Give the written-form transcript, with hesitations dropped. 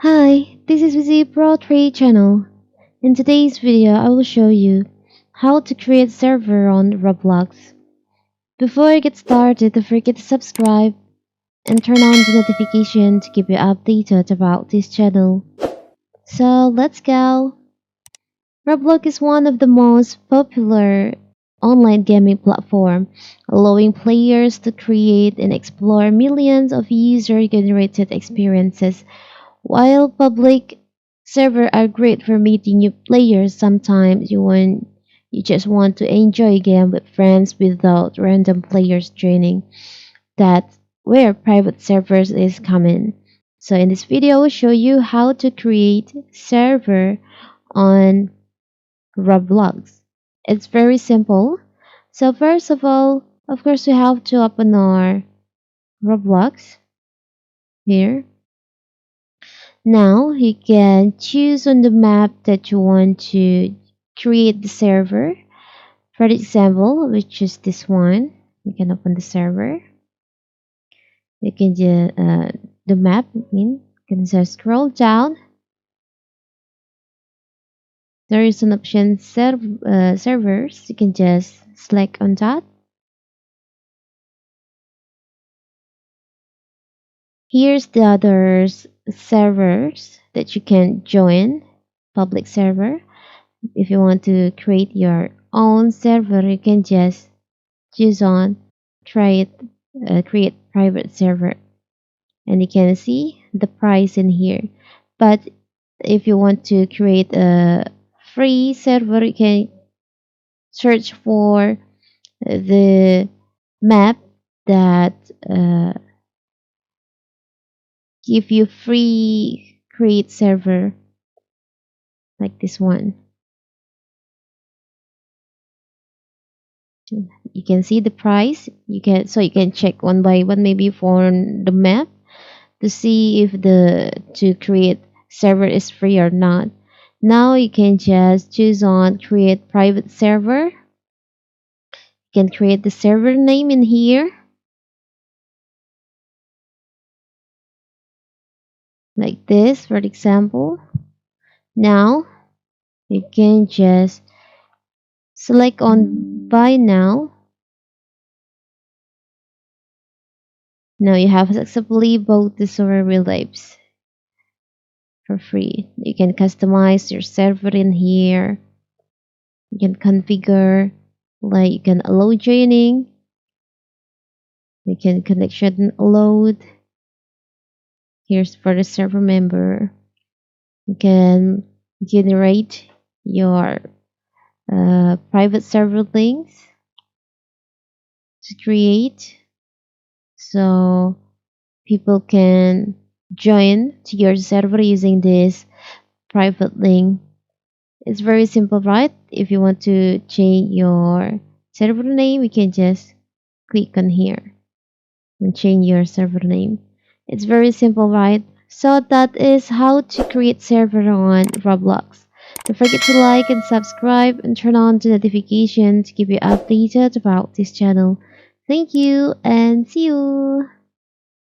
Hi, this is Visi Pro 3 channel. In today's video, I will show you how to create server on Roblox. Before I get started, don't forget to subscribe and turn on the notification to keep you updated about this channel. So let's go! Roblox is one of the most popular online gaming platform, allowing players to create and explore millions of user-generated experiences. While public servers are great for meeting new players, sometimes you just want to enjoy a game with friends without random players joining. That's where private servers is common. So in this video, I will show you how to create server on Roblox. It's very simple. So first of all, of course, we have to open our Roblox here. Now you can choose on the map that you want to create the server. For example, we choose this one. You can open the server. You can just the map. You can just scroll down. There is an option servers. You can just select on that. Here's the other servers that you can join. Public server. If you want to create your own server, you can just choose on try it create private server, and you can see the price in here. But if you want to create a free server, you can search for the map that give you free create server, like this one. You can see the price. You can check one by one, maybe for the map, to see if the to create server is free or not. Now you can just choose on create private server. You can create the server name in here, like this for example. Now you can just select on buy now. Now you have successfully bought the server lives for free. You can customize your server in here. You can configure, like you can allow joining, you can connection load. Here's for the server member. You can generate your private server links to create, so people can join to your server using this private link. It's very simple, right? If you want to change your server name, you can just click on here and change your server name. It's very simple, right? So that is how to create server on Roblox. Don't forget to like and subscribe and turn on the notification to keep you updated about this channel. Thank you and see you.